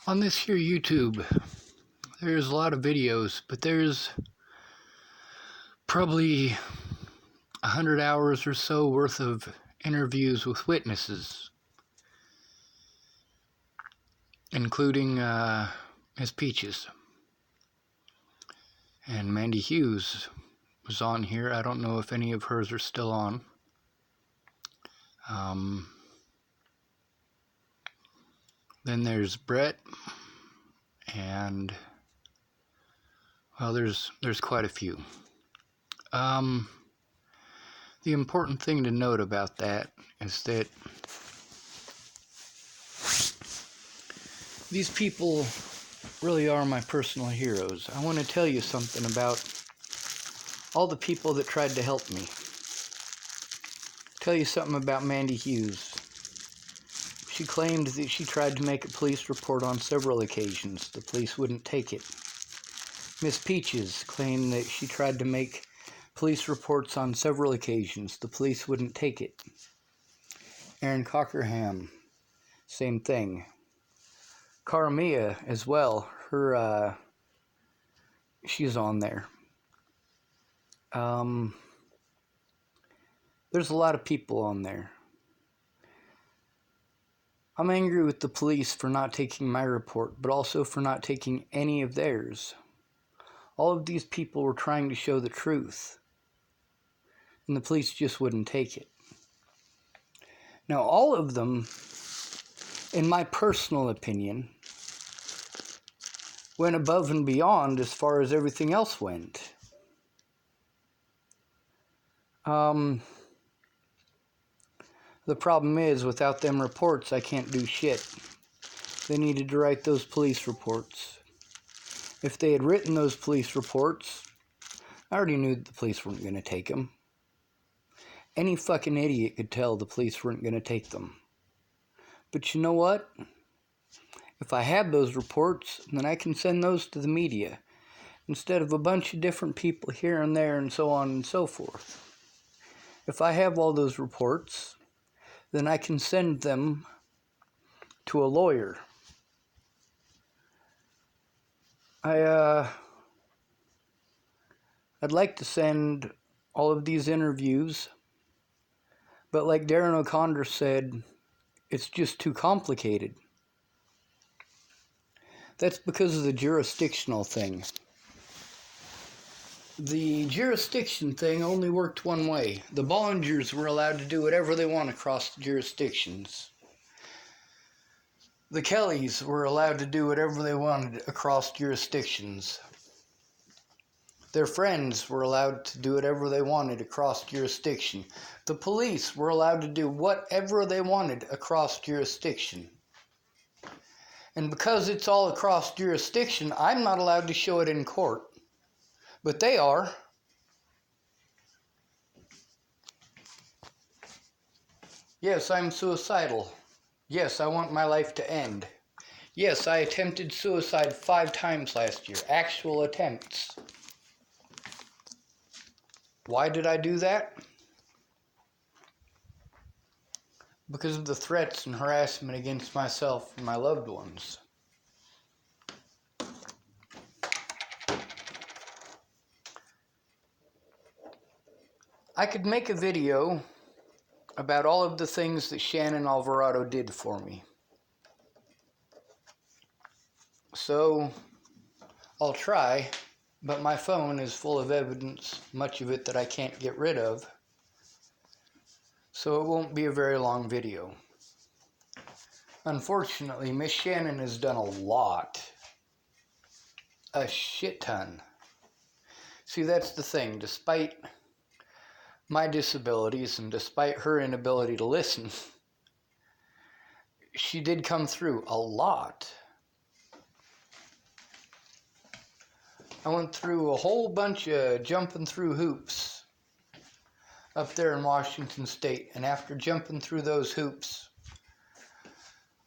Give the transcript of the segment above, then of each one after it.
On this here YouTube, there's a lot of videos, but there's probably 100 hours or so worth of interviews with witnesses, including Miss Peaches. And Mandy Hughes was on here. I don't know if any of hers are still on. Then there's Brett, and well, there's quite a few. The important thing to note about that is that these people really are my personal heroes. I want to tell you something about all the people that tried to help me. Tell you something about Mandy Hughes. She claimed that she tried to make a police report on several occasions. The police wouldn't take it. Miss Peaches claimed that she tried to make police reports on several occasions. The police wouldn't take it. Erin Cockerham, same thing. Caramia as well. She's on there. There's a lot of people on there. I'm angry with the police for not taking my report, but also for not taking any of theirs. All of these people were trying to show the truth, and the police just wouldn't take it. Now, all of them, in my personal opinion, went above and beyond as far as everything else went. The problem is, without them reports, I can't do shit. They needed to write those police reports. If they had written those police reports, I already knew that the police weren't going to take them. Any fucking idiot could tell the police weren't going to take them. But you know what? If I have those reports, then I can send those to the media, instead of a bunch of different people here and there and so on and so forth. If I have all those reports, then I can send them to a lawyer. I'd like to send all of these interviews, but like Darren O'Connor said, it's just too complicated. That's because of the jurisdictional thing. The jurisdiction thing only worked one way. The Bollingers were allowed to do whatever they want across the jurisdictions. The Kellys were allowed to do whatever they wanted across jurisdictions. Their friends were allowed to do whatever they wanted across jurisdiction. The police were allowed to do whatever they wanted across jurisdiction. And because it's all across jurisdiction, I'm not allowed to show it in court. But they are. Yes, I'm suicidal. Yes, I want my life to end. Yes, I attempted suicide 5 times last year. Actual attempts. Why did I do that? Because of the threats and harassment against myself and my loved ones. I could make a video about all of the things that Shannon Alvarado did for me. So, I'll try, but my phone is full of evidence, much of it that I can't get rid of. So it won't be a very long video. Unfortunately, Miss Shannon has done a lot. A shit ton. See, that's the thing. Despite my disabilities and despite her inability to listen, she did come through a lot. I went through a whole bunch of jumping through hoops up there in Washington State, and after jumping through those hoops,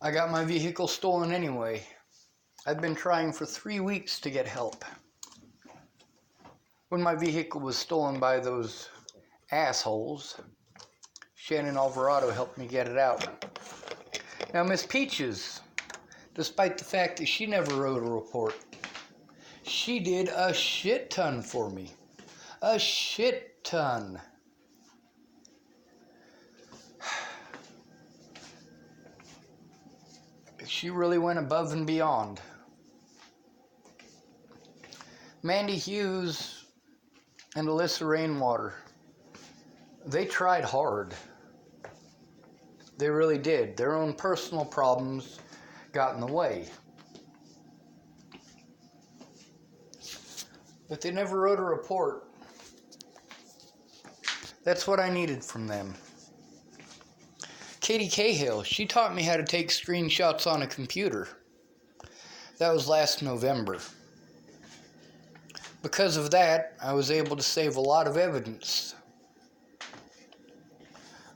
I got my vehicle stolen anyway. I've been trying for 3 weeks to get help. When my vehicle was stolen by those assholes, Shannon Alvarado helped me get it out. Now, Miss Peaches despite the fact that she never wrote a report. She did a shit ton for me. A shit ton. She really went above and beyond. Mandy Hughes and Alyssa Rainwater, they tried hard. They really did. Their own personal problems got in the way. But they never wrote a report. That's what I needed from them. Katie Cahill, she taught me how to take screenshots on a computer. That was last November. Because of that, I was able to save a lot of evidence.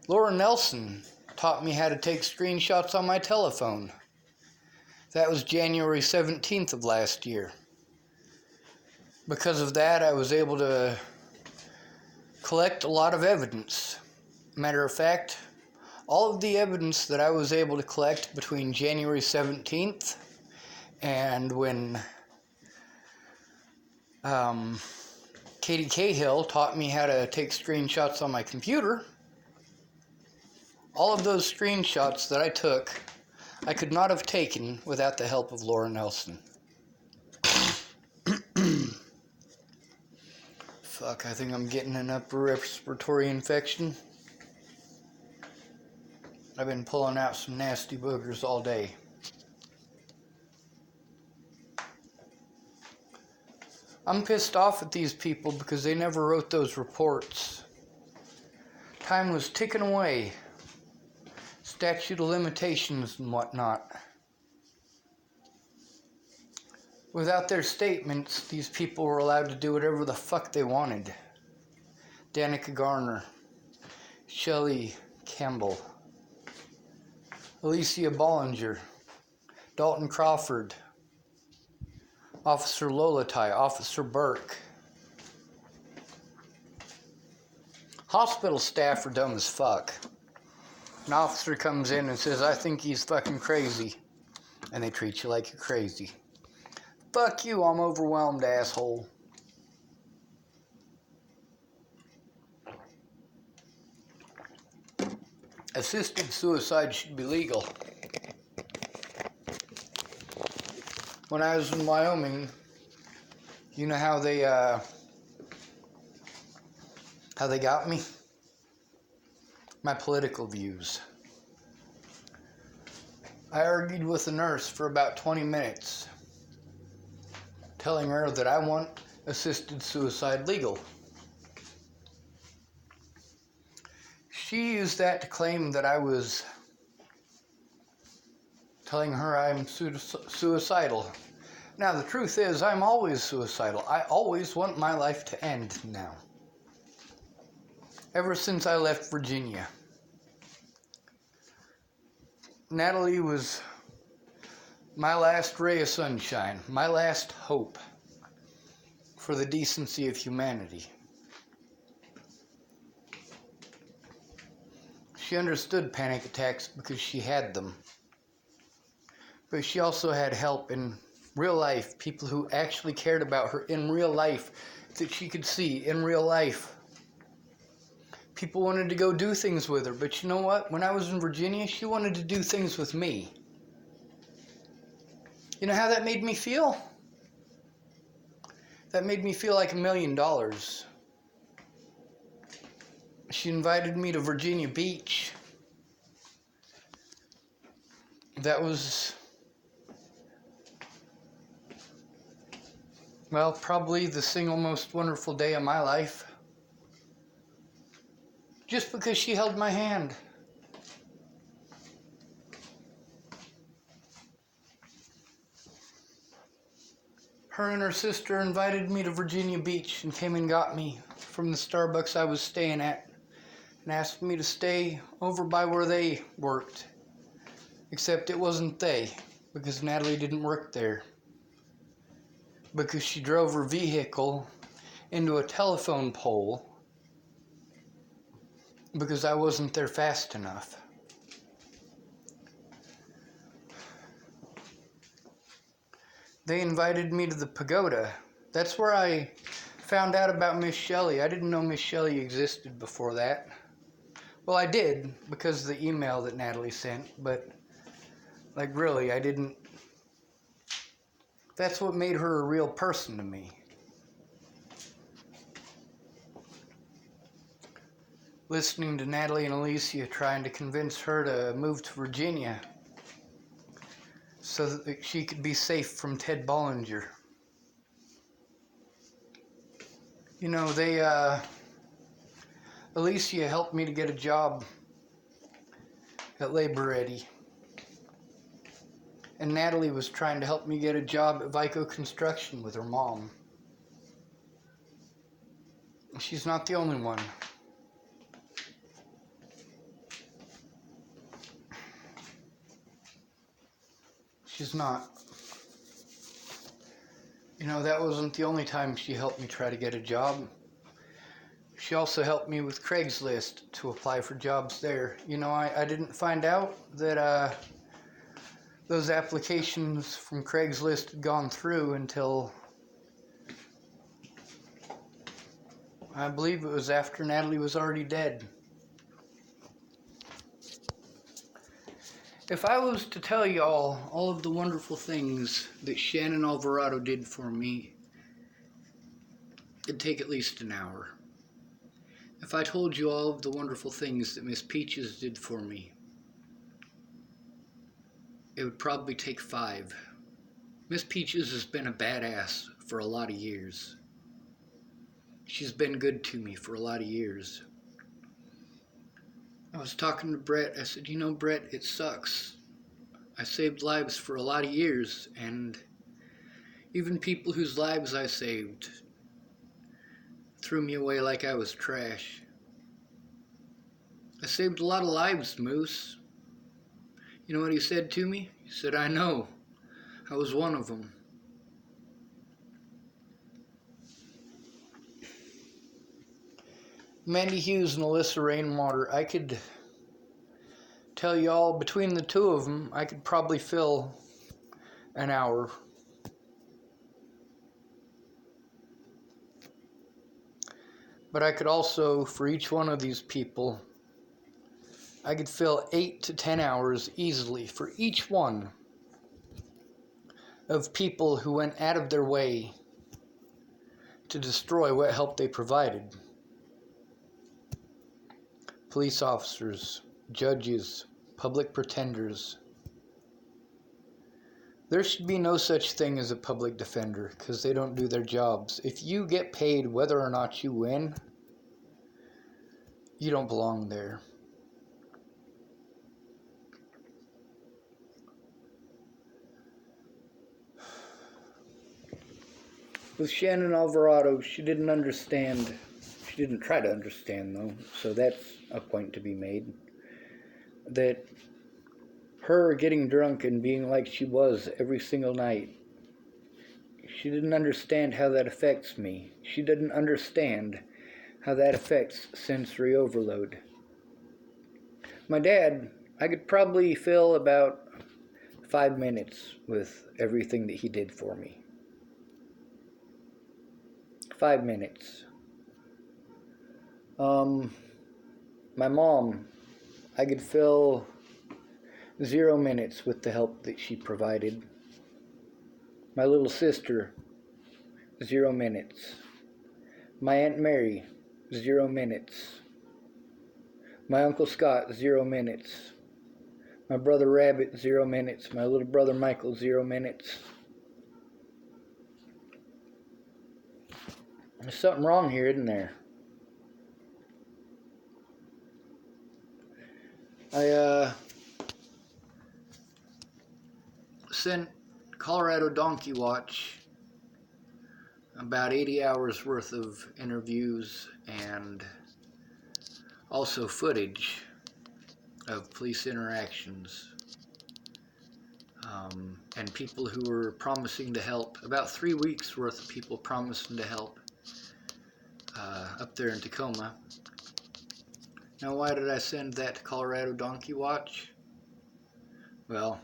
Laura Nelson taught me how to take screenshots on my telephone. That was January 17th of last year. Because of that, I was able to collect a lot of evidence. Matter of fact, all of the evidence that I was able to collect between January 17th and when Katie Cahill taught me how to take screenshots on my computer, all of those screenshots that I took, I could not have taken without the help of Laura Nelson. Fuck, I think I'm getting an upper respiratory infection. I've been pulling out some nasty boogers all day. I'm pissed off at these people because they never wrote those reports. Time was ticking away. Statute of limitations and whatnot. Without their statements, these people were allowed to do whatever the fuck they wanted. Danica Garner, Shelley Campbell, Alicia Bollinger, Dalton Crawford, Officer Lolatai, Officer Burke. Hospital staff are dumb as fuck. An officer comes in and says, I think he's fucking crazy. And they treat you like you're crazy. Fuck you, I'm overwhelmed, asshole. Assisted suicide should be legal. When I was in Wyoming, you know how they got me? My political views. I argued with a nurse for about 20 minutes, telling her that I want assisted suicide legal. She used that to claim that I was telling her I'm suicidal. Now, the truth is, I'm always suicidal. I always want my life to end now. Ever since I left Virginia. Natalie was my last ray of sunshine, my last hope for the decency of humanity. She understood panic attacks because she had them. But she also had help in real life, people who actually cared about her in real life, that she could see in real life. People wanted to go do things with her, but you know what? When I was in Virginia, she wanted to do things with me. You know how that made me feel? That made me feel like $1 million. She invited me to Virginia Beach. That was, well, probably the single most wonderful day of my life. Just because she held my hand. Her and her sister invited me to Virginia Beach and came and got me from the Starbucks I was staying at and asked me to stay over by where they worked. Except it wasn't they, because Natalie didn't work there. Because she drove her vehicle into a telephone pole because I wasn't there fast enough. They invited me to the pagoda. That's where I found out about Miss Shelley. I didn't know Miss Shelley existed before that. Well, I did because of the email that Natalie sent, but like really, I didn't. That's what made her a real person to me. Listening to Natalie and Alyssa trying to convince her to move to Virginia so that she could be safe from Ted Bollinger. You know, Alyssa helped me to get a job at Labor Ready. And Natalie was trying to help me get a job at Vico Construction with her mom. She's not the only one. She's not. You know, that wasn't the only time she helped me try to get a job. She also helped me with Craigslist to apply for jobs there. You know, I didn't find out that those applications from Craigslist had gone through until I believe it was after Natalie was already dead. If I was to tell y'all all of the wonderful things that Shannon Alvarado did for me, it'd take at least an hour. If I told you all of the wonderful things that Miss Peaches did for me, it would probably take 5. Miss Peaches has been a badass for a lot of years. She's been good to me for a lot of years. I was talking to Brett. I said, you know, Brett, it sucks. I saved lives for a lot of years, and even people whose lives I saved threw me away like I was trash. I saved a lot of lives, Moose. You know what he said to me? He said, I know. I was one of them. Mandy Hughes and Alyssa Rainwater, I could tell y'all, between the two of them, I could probably fill an hour. But I could also, for each one of these people, I could fill 8 to 10 hours easily for each one of people who went out of their way to destroy what help they provided. Police officers, judges, public pretenders. There should be no such thing as a public defender because they don't do their jobs. If you get paid whether or not you win, you don't belong there. With Shannon Alvarado, she didn't understand. She didn't try to understand, though, so that's a point to be made. That her getting drunk and being like she was every single night, she didn't understand how that affects me. She didn't understand how that affects sensory overload. My dad, I could probably fill about 5 minutes with everything that he did for me. 5 minutes. My mom, I could fill 0 minutes with the help that she provided. My little sister, 0 minutes. My Aunt Mary, 0 minutes. My Uncle Scott, 0 minutes. My brother Rabbit, 0 minutes. My little brother Michael, 0 minutes. There's something wrong here, isn't there? I sent Colorado Donkey Watch about 80 hours worth of interviews and also footage of police interactions and people who were promising to help. About 3 weeks worth of people promising to help up there in Tacoma. Now, why did I send that to Colorado Donkey Watch? Well,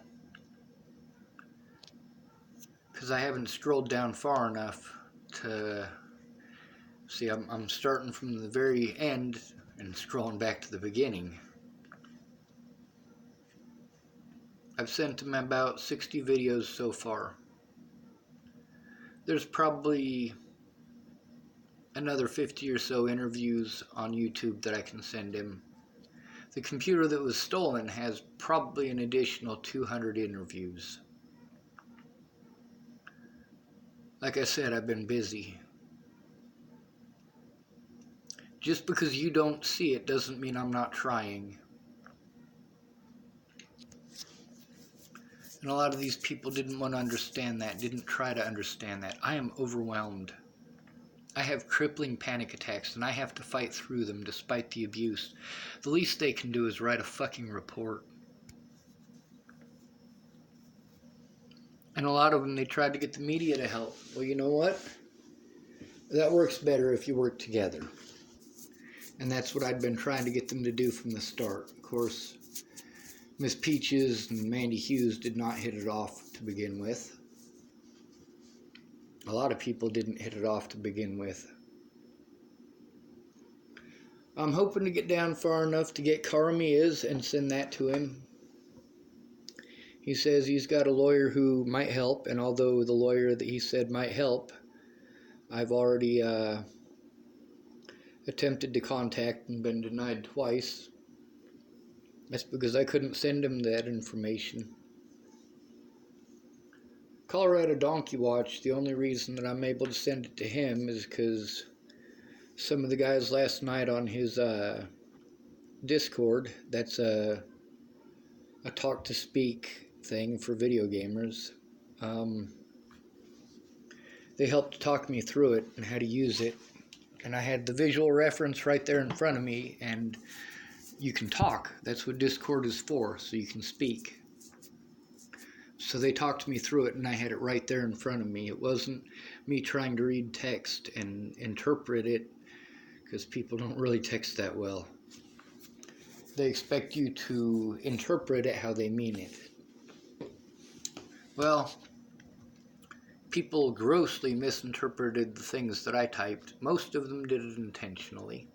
because I haven't scrolled down far enough to see. I'm starting from the very end and scrolling back to the beginning. I've sent him about 60 videos so far. There's probably another 50 or so interviews on YouTube that I can send him. The computer that was stolen has probably an additional 200 interviews. Like I said, I've been busy. Just because you don't see it doesn't mean I'm not trying. And a lot of these people didn't want to understand that, didn't try to understand that. I am overwhelmed. I have crippling panic attacks, and I have to fight through them despite the abuse. The least they can do is write a fucking report. And a lot of them, they tried to get the media to help. Well, you know what? That works better if you work together. And that's what I'd been trying to get them to do from the start. Of course, Miss Peaches and Mandy Hughes did not hit it off to begin with. A lot of people didn't hit it off to begin with. I'm hoping to get down far enough to get Carmi's and send that to him. He says he's got a lawyer who might help, and although the lawyer that he said might help, I've already attempted to contact and been denied twice. That's because I couldn't send him that information. Colorado Donkey Watch, the only reason that I'm able to send it to him is because some of the guys last night on his Discord, that's a talk-to-speak thing for video gamers, they helped talk me through it and how to use it. And I had the visual reference right there in front of me, and you can talk. That's what Discord is for, so you can speak. So they talked me through it, and I had it right there in front of me. It wasn't me trying to read text and interpret it, because people don't really text that well. They expect you to interpret it how they mean it. Well, people grossly misinterpreted the things that I typed. Most of them did it intentionally.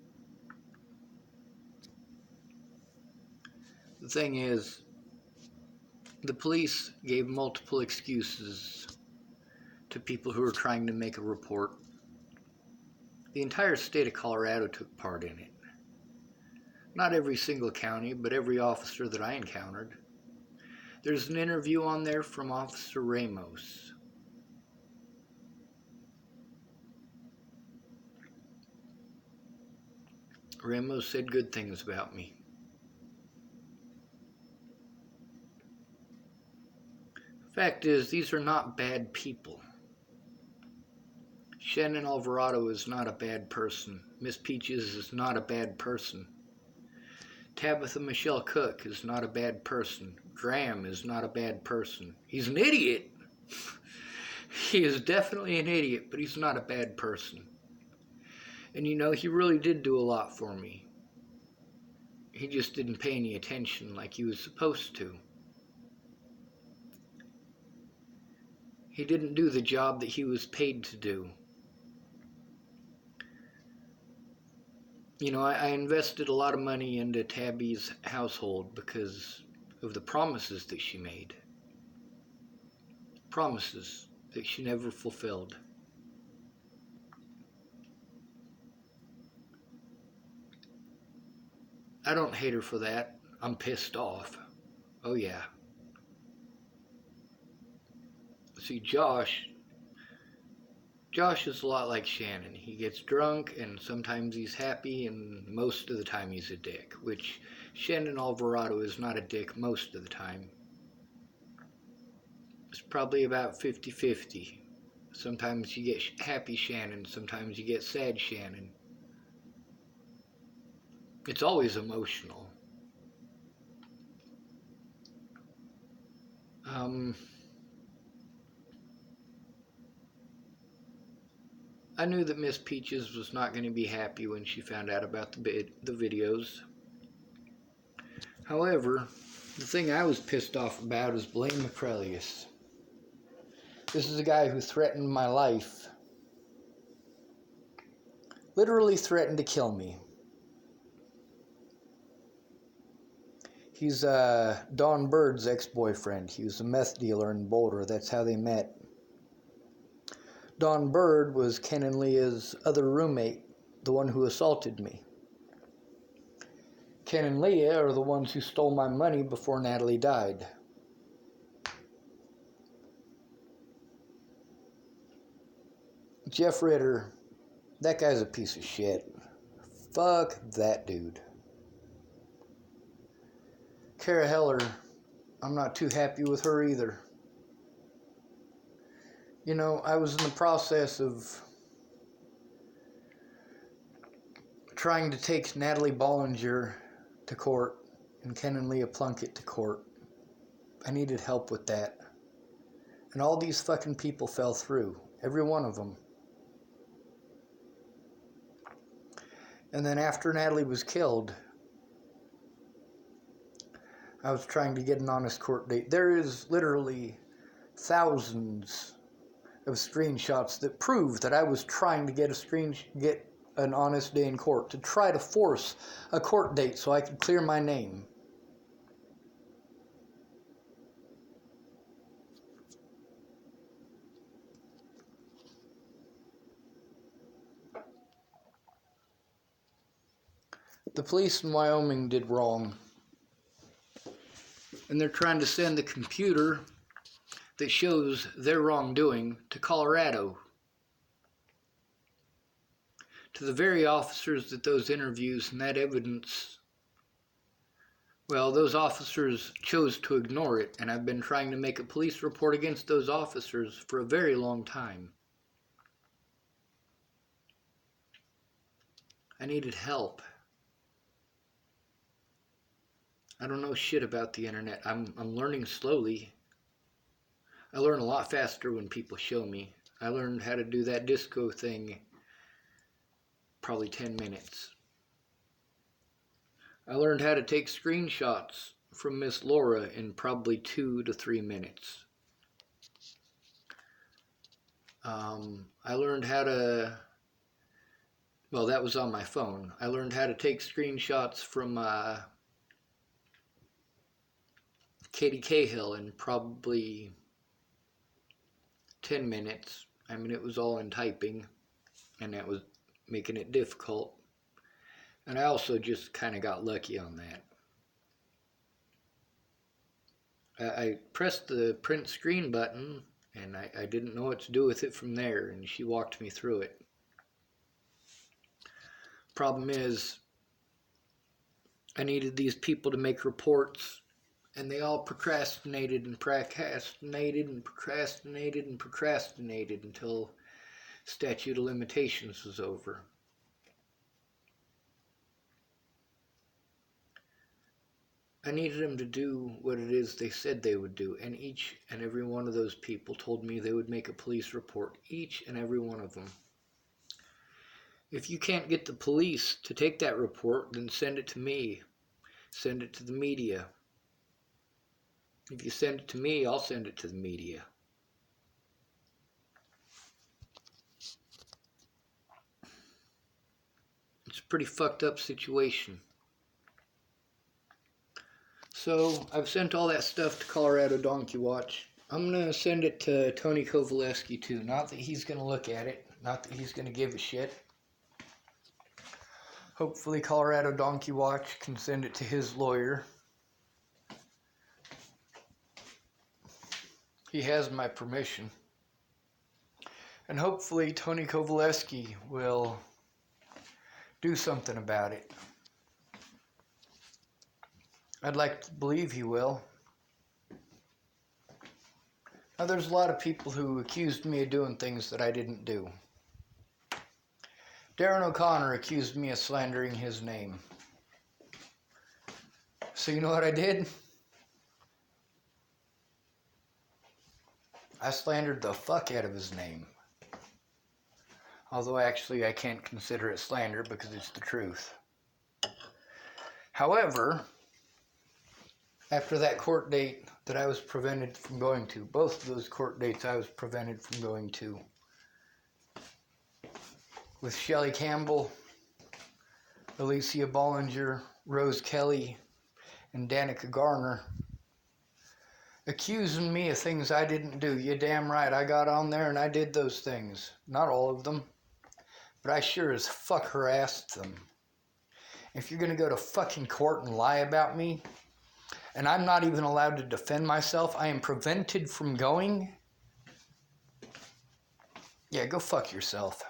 The thing is, the police gave multiple excuses to people who were trying to make a report. The entire state of Colorado took part in it. Not every single county, but every officer that I encountered. There's an interview on there from Officer Ramos. Ramos said good things about me. Fact is, these are not bad people. Shannon Alvarado is not a bad person. Miss Peaches is not a bad person. Tabitha Michelle Cook is not a bad person. Graham is not a bad person. He's an idiot. He is definitely an idiot, but he's not a bad person. And you know, he really did do a lot for me. He just didn't pay any attention like he was supposed to. He didn't do the job that he was paid to do. You know, I invested a lot of money into Tabby's household because of the promises that she made. Promises that she never fulfilled. I don't hate her for that. I'm pissed off. Oh yeah. See, Josh is a lot like Shannon. He gets drunk, and sometimes he's happy, and most of the time he's a dick, which Shannon Alvarado is not a dick most of the time. It's probably about 50-50. Sometimes you get happy Shannon, sometimes you get sad Shannon. It's always emotional. I knew that Miss Peaches was not going to be happy when she found out about the videos. However, the thing I was pissed off about is Blaine McCrelius. This is a guy who threatened my life. Literally threatened to kill me. He's Dawn Bird's ex-boyfriend. He was a meth dealer in Boulder. That's how they met. Dawn Bird was Ken and Leah's other roommate, the one who assaulted me. Ken and Leah are the ones who stole my money before Natalie died. Jeff Ritter, that guy's a piece of shit. Fuck that dude. Kara Heller, I'm not too happy with her either. You know, I was in the process of trying to take Natalie Bollinger to court and Ken and Leah Plunkett to court. I needed help with that. And all these fucking people fell through. Every one of them. And then after Natalie was killed, I was trying to get an honest court date. There is literally thousands of screenshots that prove that I was trying to get an honest day in court, to try to force a court date so I could clear my name. The police in Wyoming did wrong. And they're trying to send the computer that shows their wrongdoing to Colorado. To the very officers that those interviews and that evidence, well, those officers chose to ignore it, and I've been trying to make a police report against those officers for a very long time. I needed help. I don't know shit about the internet. I'm learning slowly. I learn a lot faster when people show me. I learned how to do that disco thing probably 10 minutes. I learned how to take screenshots from Miss Laura in probably 2 to 3 minutes. I learned how to, well, that was on my phone. I learned how to take screenshots from Katie Cahill in probably 10 minutes. I mean, it was all in typing, and that was making it difficult. And I also just kind of got lucky on that. I pressed the print screen button, and I didn't know what to do with it from there, and she walked me through it. Problem is, I needed these people to make reports, and they all procrastinated and procrastinated and procrastinated and procrastinated until statute of limitations was over. I needed them to do what it is they said they would do, and each and every one of those people told me they would make a police report, each and every one of them. If you can't get the police to take that report, then send it to me. Send it to the media. If you send it to me, I'll send it to the media. It's a pretty fucked up situation. So, I've sent all that stuff to Colorado Donkey Watch. I'm going to send it to Tony Kovaleski too. Not that he's going to look at it. Not that he's going to give a shit. Hopefully Colorado Donkey Watch can send it to his lawyer. He has my permission. And hopefully Tony Kovaleski will do something about it. I'd like to believe he will. Now there's a lot of people who accused me of doing things that I didn't do. Darren O'Connor accused me of slandering his name. So you know what I did? I slandered the fuck out of his name. Although actually I can't consider it slander because it's the truth. However, after that court date that I was prevented from going to. Both of those court dates I was prevented from going to. With Shelley Campbell, Alicia Bollinger, Rose Kelly, and Danica Garner, accusing me of things I didn't do. You're damn right, I got on there and I did those things. Not all of them, but I sure as fuck harassed them. If you're gonna go to fucking court and lie about me, and I'm not even allowed to defend myself, I am prevented from going, yeah, go fuck yourself.